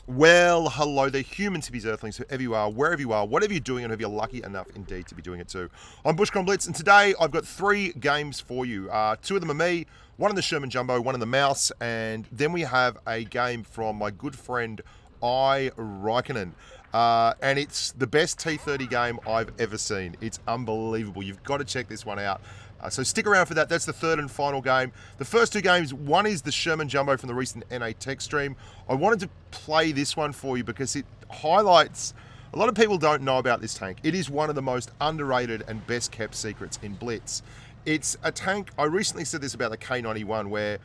Well, hello there, human hippies, earthlings, whoever you are, wherever you are, whatever you're doing, and if you're lucky enough indeed to be doing it too. I'm Bushcon Blitz, and today I've got 3 games for you. Two of them are me, one in the Sherman Jumbo, one in the Mouse, and then we have a game from my good friend I Raikkonen. And it's the best T30 game I've ever seen. It's unbelievable. You've got to check this one out. So stick around for that. That's the third and final game. The first 2 games, one is the Sherman Jumbo from the recent NA Tech stream. I wanted to play this one for you because it highlights, a lot of people don't know about this tank. It is one of the most underrated and best kept secrets in Blitz. It's a tank, I recently said this about the K91, where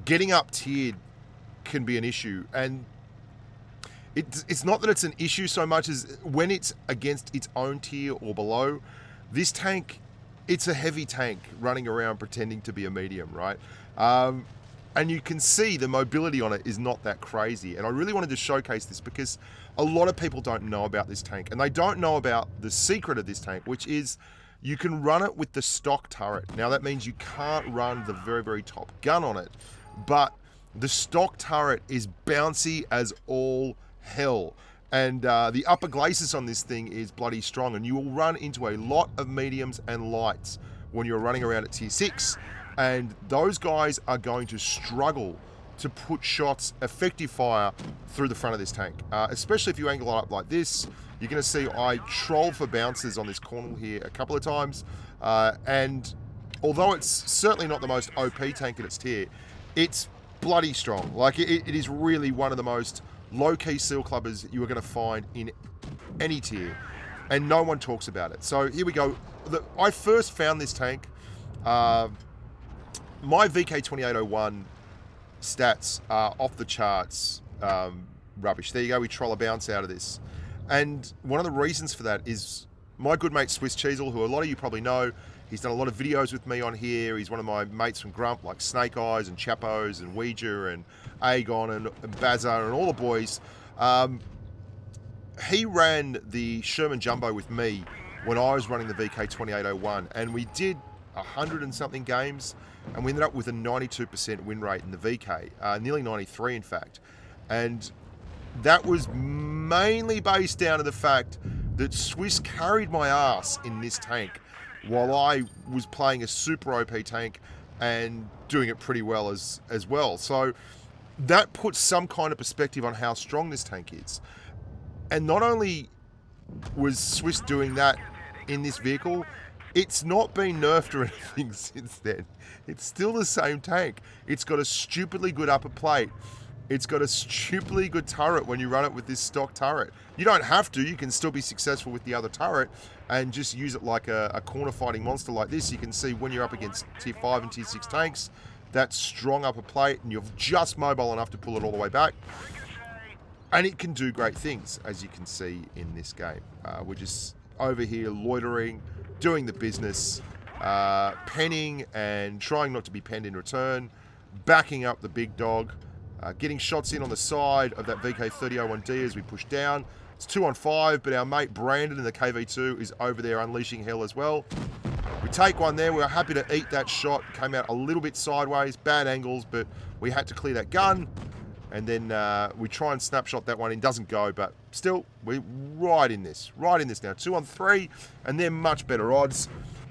getting up tiered can be an issue. And it's not that it's an issue so much as when it's against its own tier or below. This tank, it's a heavy tank running around pretending to be a medium, right? And you can see the mobility on it is not that crazy. And I really wanted to showcase this because a lot of people don't know about this tank. And they don't know about the secret of this tank, which is you can run it with the stock turret. Now that means you can't run the very, very top gun on it. But the stock turret is bouncy as all hell. And the upper glacis on this thing is bloody strong, and you will run into a lot of mediums and lights when you're running around at tier 6, and those guys are going to struggle to put shots, effective fire, through the front of this tank, especially if you angle it up like this. You're going to see I troll for bounces on this corner here a couple of times, and although it's certainly not the most OP tank in its tier, it's bloody strong. Like it is really one of the most low-key seal clubbers you are going to find in any tier, and no one talks about it. So here we go. I first found this tank. My VK2801 stats are off the charts rubbish. There you go. We troll a bounce out of this, and one of the reasons for that is my good mate Swiss Cheezel, who a lot of you probably know. He's done a lot of videos with me on here. He's one of my mates from Grump, like Snake Eyes and Chappos and Ouija and Aegon and Bazar and all the boys. He ran the Sherman Jumbo with me when I was running the VK2801, and we did 100 and something games, and we ended up with a 92% win rate in the VK, nearly 93 in fact. And that was mainly based down to the fact that Swiss carried my ass in this tank while I was playing a super OP tank and doing it pretty well as well. So that puts some kind of perspective on how strong this tank is. And not only was Swiss doing that in this vehicle, it's not been nerfed or anything since then. It's still the same tank. It's got a stupidly good upper plate. It's got a stupidly good turret when you run it with this stock turret. You don't have to. You can still be successful with the other turret and just use it like a corner fighting monster like this. You can see when you're up against tier 5 and tier 6 tanks, that strong upper plate, and you're just mobile enough to pull it all the way back. And it can do great things, as you can see in this game. We're just over here loitering, doing the business, penning and trying not to be penned in return, backing up the big dog, getting shots in on the side of that VK3001D as we push down. It's 2 on 5, but our mate Brandon in the KV2 is over there unleashing hell as well. We take one there. We were happy to eat that shot. Came out a little bit sideways, bad angles, but we had to clear that gun. And then we try and snapshot that one in. Doesn't go, but still, we're right in this now. 2 on 3, and they're much better odds.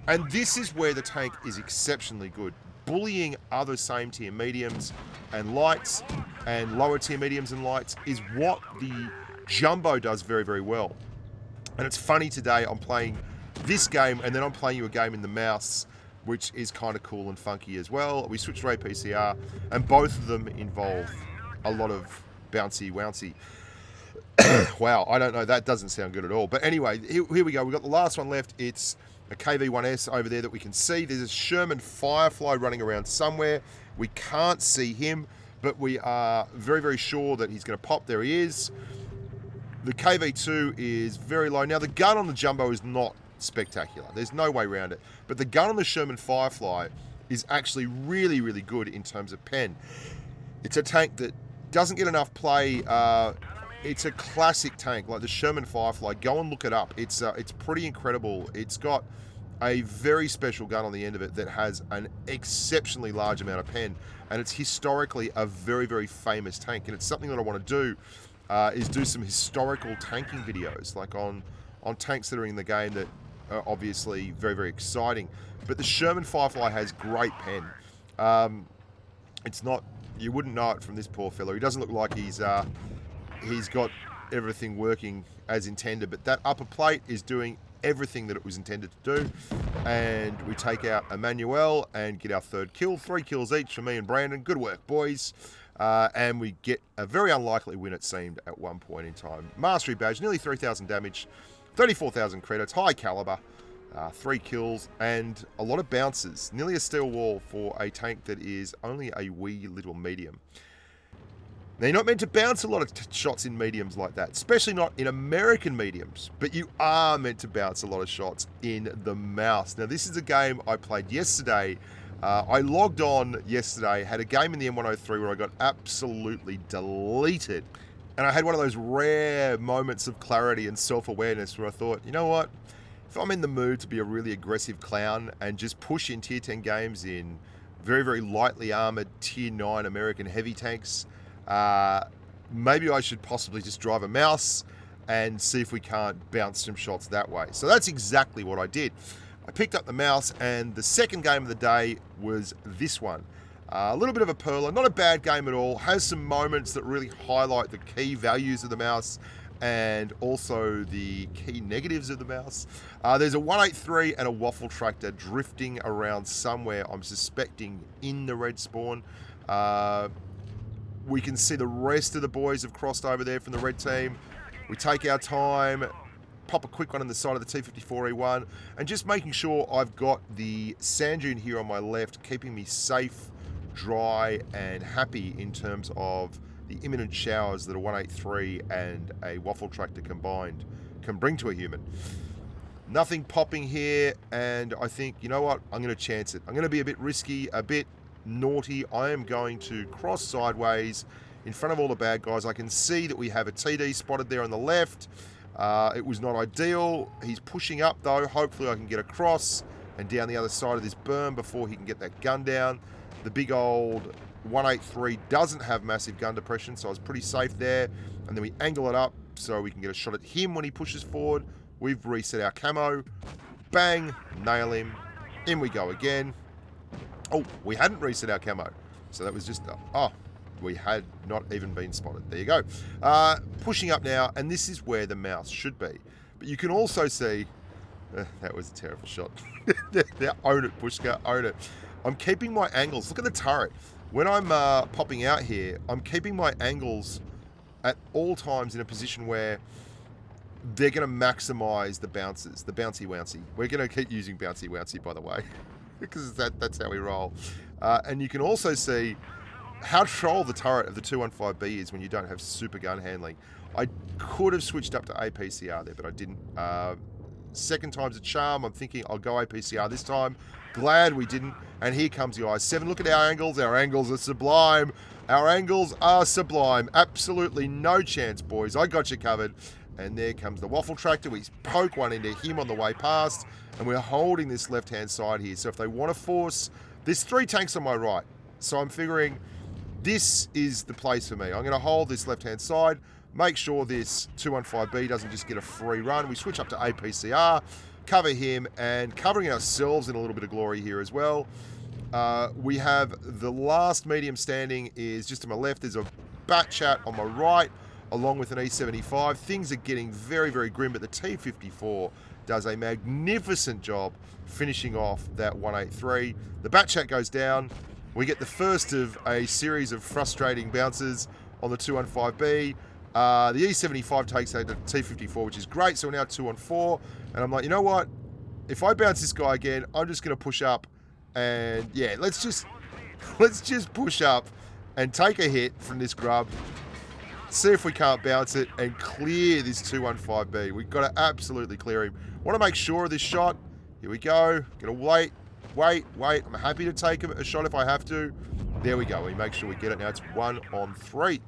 And this is where the tank is exceptionally good. Bullying other same tier mediums and lights and lower tier mediums and lights is what the Jumbo does very, very well. And it's funny, today I'm playing this game and then I'm playing you a game in the Mouse, which is kind of cool and funky as well. We switched to APCR, and both of them involve a lot of bouncy wouncy. Wow, I don't know, that doesn't sound good at all. But anyway, here we go. We've got the last one left. It's a KV1S over there that we can see. There's a Sherman Firefly running around somewhere. We can't see him, but we are very, very sure that he's going to pop. There he is. The KV2 is very low. Now, the gun on the Jumbo is not spectacular. There's no way around it. But the gun on the Sherman Firefly is actually really, really good in terms of pen. It's a tank that doesn't get enough play. It's a classic tank, like the Sherman Firefly. Go and look it up. It's pretty incredible. It's got a very special gun on the end of it that has an exceptionally large amount of pen, and it's historically a very, very famous tank, and it's something that I want to do is do some historical tanking videos, like on tanks that are in the game that are obviously very, very exciting. But the Sherman Firefly has great pen. It's not, you wouldn't know it from this poor fellow. He doesn't look like he's got everything working as intended, but that upper plate is doing everything that it was intended to do. And we take out Emmanuel and get our third kill. 3 kills each for me and Brandon. Good work, boys. And we get a very unlikely win, it seemed, at one point in time. Mastery badge, nearly 3,000 damage, 34,000 credits, high caliber, 3 kills, and a lot of bounces. Nearly a steel wall for a tank that is only a wee little medium. Now, you're not meant to bounce a lot of shots in mediums like that, especially not in American mediums, but you are meant to bounce a lot of shots in the mouse. Now, this is a game I played yesterday. I logged on yesterday, had a game in the M103 where I got absolutely deleted. And I had one of those rare moments of clarity and self-awareness where I thought, you know what? If I'm in the mood to be a really aggressive clown and just push in tier 10 games in very, very lightly armored tier 9 American heavy tanks, maybe I should possibly just drive a mouse and see if we can't bounce some shots that way. So that's exactly what I did. I picked up the mouse, and the second game of the day was this one. A little bit of a perler, not a bad game at all. Has some moments that really highlight the key values of the mouse and also the key negatives of the mouse. There's a 183 and a waffle tractor drifting around somewhere, I'm suspecting, in the red spawn. We can see the rest of the boys have crossed over there from the red team. We take our time, pop a quick one on the side of the T-54E1, and just making sure I've got the sand dune here on my left, keeping me safe, dry, and happy in terms of the imminent showers that a 183 and a waffle tractor combined can bring to a human. Nothing popping here, and I think, you know what, I'm going to chance it. I'm going to be a bit risky, a bit naughty. I am going to cross sideways in front of all the bad guys. I can see that we have a TD spotted there on the left. It was not ideal. He's pushing up though. Hopefully I can get across and down the other side of this berm before he can get that gun down. The big old 183 doesn't have massive gun depression, so I was pretty safe there. And then we angle it up so we can get a shot at him when he pushes forward. We've reset our camo. Bang, nail him. In we go again. Oh, we hadn't reset our camo. So that was just, we had not even been spotted. There you go. Pushing up now, and this is where the mouse should be. But you can also see, that was a terrible shot. Own it, Pushka, own it. I'm keeping my angles. Look at the turret. When I'm popping out here, I'm keeping my angles at all times in a position where they're going to maximize the bounces, the bouncy wouncy. We're going to keep using bouncy wouncy, by the way, because that's how we roll. And you can also see how troll the turret of the 215B is when you don't have super gun handling. I could have switched up to APCR there, but I didn't. Second time's a charm. I'm thinking I'll go APCR this time. Glad we didn't. And here comes the I-7. Look at our angles. Our angles are sublime. Our angles are sublime. Absolutely no chance, boys. I got you covered. And there comes the waffle tractor. We poke one into him on the way past. And we're holding this left-hand side here. So if they want to force, there's 3 tanks on my right. So I'm figuring this is the place for me. I'm going to hold this left-hand side. Make sure this 215B doesn't just get a free run. We switch up to APCR, cover him, and covering ourselves in a little bit of glory here as well. We have the last medium standing is just to my left. There's a Bat Chat on my right, along with an E75. Things are getting very, very grim, but the T-54 does a magnificent job finishing off that 183. The Bat Chat goes down. We get the first of a series of frustrating bounces on the 215B. The E75 takes out the T-54, which is great. So we're now 2-on-4. And I'm like, you know what? If I bounce this guy again, I'm just going to push up. And yeah, let's just push up and take a hit from this grub. See if we can't bounce it and clear this 215B. We've got to absolutely clear him. Want to make sure of this shot. Here we go. Gonna wait. I'm happy to take a shot if I have to. There we go. We make sure we get it. Now it's 1-on-3.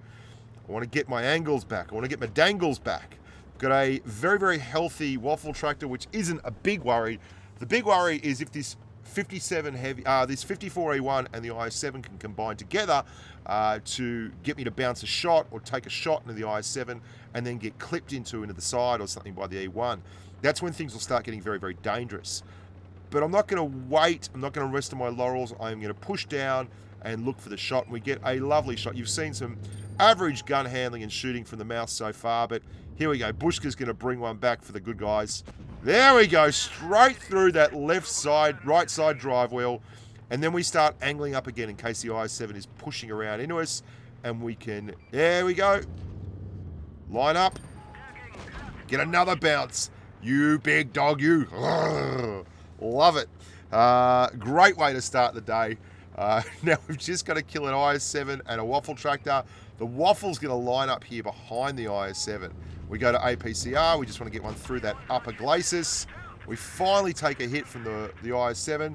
I want to get my angles back. I want to get my dangles back. Got a very, very healthy waffle tractor, which isn't a big worry. The big worry is if this 57 heavy, this 54E1 and the IS-7 can combine together to get me to bounce a shot or take a shot into the IS-7 and then get clipped into the side or something by the E1. That's when things will start getting very, very dangerous. But I'm not going to wait. I'm not going to rest on my laurels. I'm going to push down and look for the shot. And we get a lovely shot. You've seen some average gun handling and shooting from the Mouse so far, but here we go. Bushka's going to bring one back for the good guys. There we go. Straight through that left side, right side drive wheel. And then we start angling up again in case the IS-7 is pushing around into us. And we can, there we go. Line up. Get another bounce. You big dog, you. Urgh. Love it. Great way to start the day. Now we've just got to kill an IS-7 and a waffle tractor. The waffle's going to line up here behind the IS-7. We go to APCR. We just want to get one through that upper glacis. We finally take a hit from the IS-7.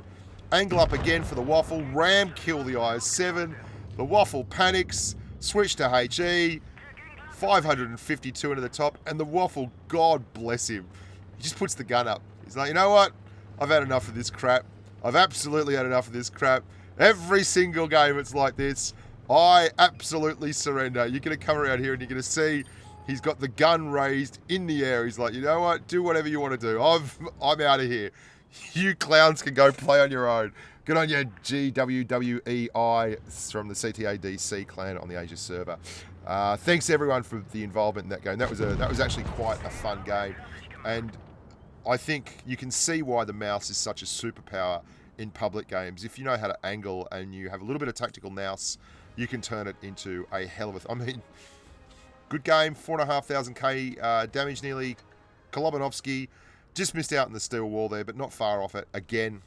Angle up again for the waffle. Ram kill the IS-7. The waffle panics. Switch to HE. 552 into the top. And the waffle, God bless him, he just puts the gun up. He's like, you know what? I've had enough of this crap. I've absolutely had enough of this crap. Every single game it's like this. I absolutely surrender. You're going to come around here and you're going to see he's got the gun raised in the air. He's like, you know what? Do whatever you want to do. I'm out of here. You clowns can go play on your own. Good on you, GWWEI from the CTADC clan on the Asia server. Thanks everyone for the involvement in that game. That was actually quite a fun game. And I think you can see why the Mouse is such a superpower in public games. If you know how to angle and you have a little bit of tactical nous, you can turn it into a hell of a... I mean, good game, 4,500k damage nearly. Kolobanovsky just missed out in the steel wall there, but not far off it again.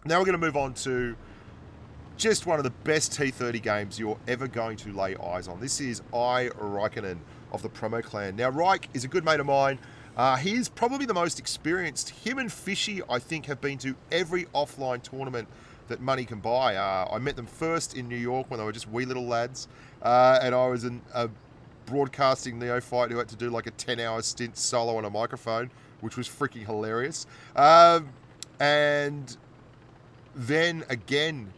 Now we're going to move on to just one of the best T30 games you're ever going to lay eyes on. This is Raikkonen of the Promo Clan. Now, Raik is a good mate of mine. He is probably the most experienced. Him and Fishy, I think, have been to every offline tournament that money can buy. I met them first in New York when they were just wee little lads. And I was a broadcasting neophyte who had to do like a 10-hour stint solo on a microphone, which was freaking hilarious. And then again,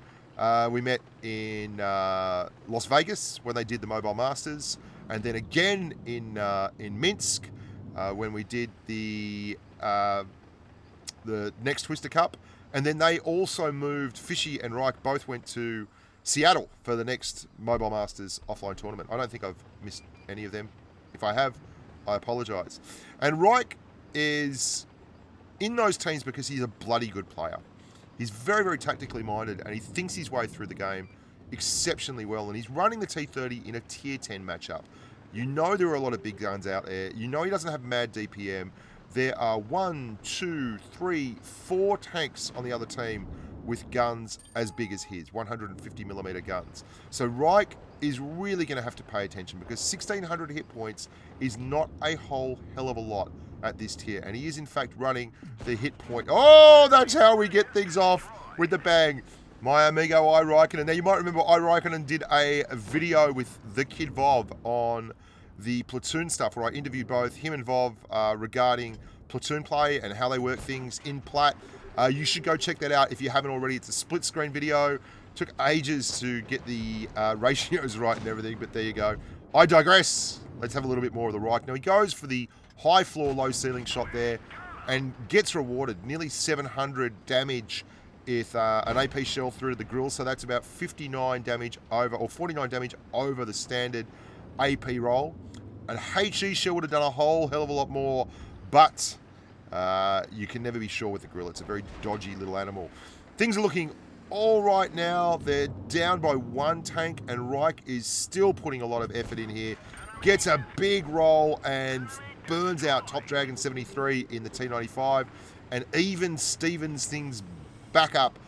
we met in Las Vegas when they did the Mobile Masters. And then again in Minsk, when we did the next Twister Cup. And then they also moved, Fishy and Raik both went to Seattle for the next Mobile Masters offline tournament. I don't think I've missed any of them. If I have, I apologise. And Raik is in those teams because he's a bloody good player. He's very, very tactically minded and he thinks his way through the game exceptionally well. And he's running the T30 in a tier 10 matchup. You know there are a lot of big guns out there. You know he doesn't have mad DPM. There are 1, 2, 3, 4 tanks on the other team with guns as big as his, 150mm guns. So Raik is really going to have to pay attention because 1,600 hit points is not a whole hell of a lot at this tier. And he is in fact running the hit point. Oh, that's how we get things off with the bang. My amigo Raikkonen. Now you might remember Raikkonen did a video with the Kid Vov on the Platoon stuff where I interviewed both him and Vov regarding Platoon play and how they work things in Plat. You should go check that out if you haven't already. It's a split screen video. Took ages to get the ratios right and everything, but there you go. I digress. Let's have a little bit more of the Raik. Now he goes for the high floor, low ceiling shot there and gets rewarded. Nearly 700 damage with an AP shell through to the grill. So that's about 59 damage over, or 49 damage over the standard AP roll. An HE shell would have done a whole hell of a lot more, but you can never be sure with the grill. It's a very dodgy little animal. Things are looking all right now. They're down by 1 tank, and Raik is still putting a lot of effort in here. Gets a big roll and burns out Top Dragon 73 in the T95, and even Stevens things back up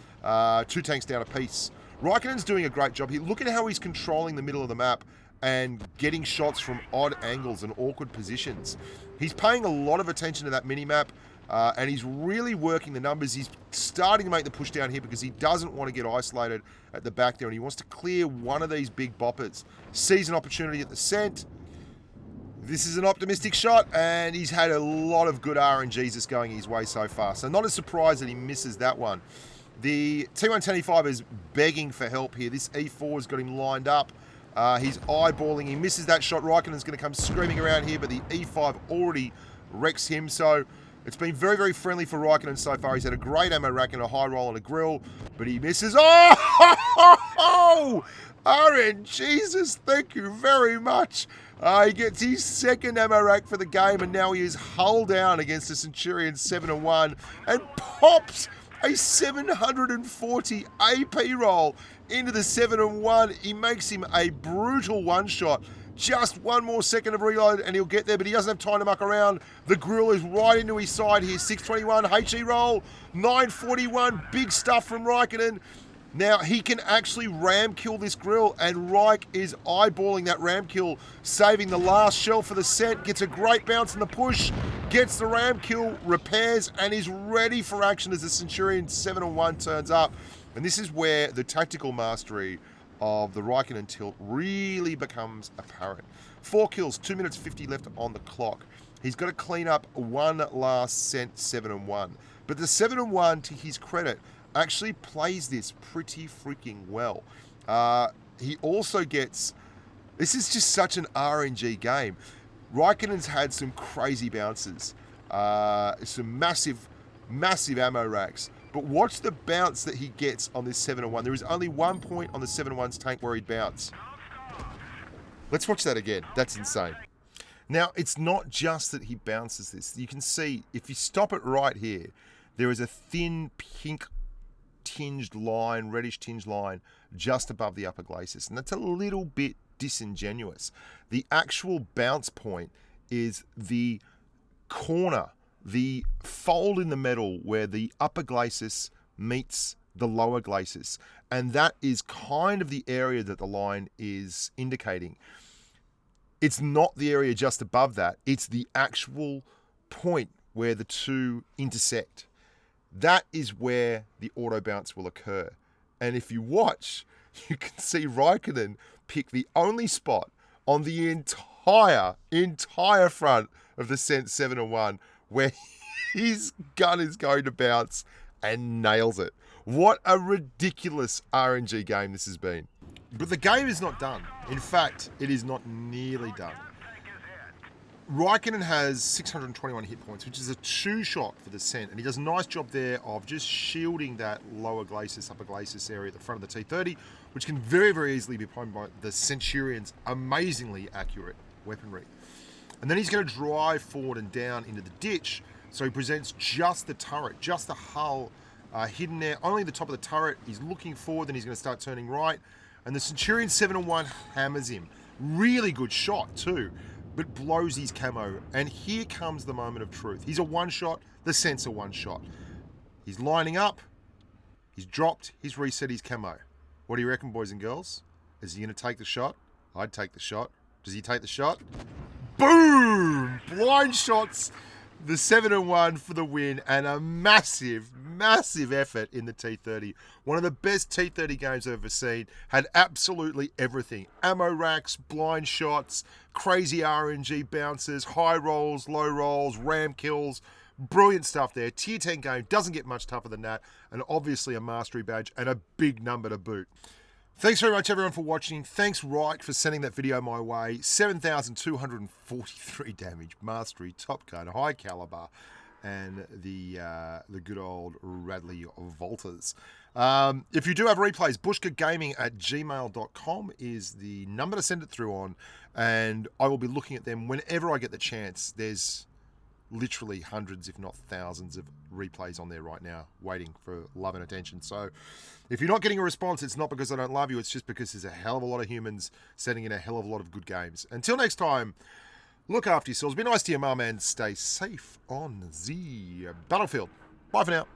2 tanks down a piece. Raikkonen's doing a great job here. Look at how he's controlling the middle of the map and getting shots from odd angles and awkward positions. He's paying a lot of attention to that mini-map, and he's really working the numbers. He's starting to make the push down here because he doesn't want to get isolated at the back there, and he wants to clear one of these big boppers. Sees an opportunity at the cent. This is an optimistic shot, and he's had a lot of good RNGs going his way so far. So not a surprise that he misses that one. The T125 is begging for help here. This E4's got him lined up. He's eyeballing. He misses that shot. Raikkonen's going to come screaming around here, but the E5 already wrecks him. So it's been very, very friendly for Raikkonen so far. He's had a great ammo rack and a high roll and a grill, but he misses. Oh! RNGesus, thank you very much. He gets his second ammo rack for the game, and now he is hull down against the Centurion 7-1 and pops a 740 AP roll into the 7-1. He makes him a brutal one-shot. Just one more second of reload and he'll get there, but he doesn't have time to muck around. The grill is right into his side here. 621 HE roll, 941, big stuff from Raikkonen. Now he can actually ram kill this grill, and Raik is eyeballing that ram kill, saving the last shell for the set, gets a great bounce in the push, gets the ram kill, repairs, and is ready for action as the Centurion 7-1 turns up. And this is where the tactical mastery of the Raikkonen tilt really becomes apparent. 4 kills, 2 minutes 50 left on the clock. He's got to clean up one last cent 7-1. But the 7-1, to his credit, actually plays this pretty freaking well. He also gets... This is just such an RNG game. Raikkonen's had some crazy bounces. Some massive ammo racks. But watch the bounce that he gets on this 7-1. There is only 1 point on the 7-1's tank where he'd bounce. Let's watch that again. That's insane. Now, it's not just that he bounces this. You can see, if you stop it right here, there is a thin pink tinged line, reddish tinged line, just above the upper glacis. And that's a little bit disingenuous. The actual bounce point is the corner, the fold in the metal where the upper glacis meets the lower glacis, and that is kind of the area that the line is indicating. It's not the area just above that, it's the actual point where the two intersect. That is where the auto bounce will occur. And if you watch, you can see Raikkonen pick the only spot on the entire front of the Cent 7-1 where his gun is going to bounce and nails it. What a ridiculous RNG game this has been. But the game is not done. In fact, it is not nearly done. Raikkonen has 621 hit points, which is a 2-shot for the Cent, and he does a nice job there of just shielding that lower glacis, upper glacis area at the front of the T30, which can very, very easily be primed by the Centurion's amazingly accurate weaponry. And then he's going to drive forward and down into the ditch, so he presents just the turret, just the hull hidden there, only the top of the turret. He's looking forward, then he's going to start turning right, and the Centurion 7-1 hammers him. Really good shot too, but blows his camo. And here comes the moment of truth. He's a one-shot, the Cent's a one-shot. He's lining up, he's dropped, he's reset his camo. What do you reckon, boys and girls? Is he going to take the shot? I'd take the shot. Does he take the shot? Boom! Blind shots the 7-1 for the win, and a massive effort in the T30. One of the best T30 games I've ever seen. Had absolutely everything. Ammo racks, blind shots, crazy RNG bounces, high rolls, low rolls, ram kills. Brilliant stuff there. Tier 10 game, doesn't get much tougher than that. And obviously a mastery badge and a big number to boot. Thanks very much, everyone, for watching. Thanks, Raik, for sending that video my way. 7,243 damage, mastery, top gun, high caliber, and the good old Radley Volters. If you do have replays, bushkagaming@gmail.com is the number to send it through on, and I will be looking at them whenever I get the chance. There's literally hundreds, if not thousands, of replays on there right now, waiting for love and attention. So if you're not getting a response, it's not because I don't love you, it's just because there's a hell of a lot of humans sending in a hell of a lot of good games. Until next time, look after yourselves, be nice to your mum, and stay safe on the battlefield. Bye for now.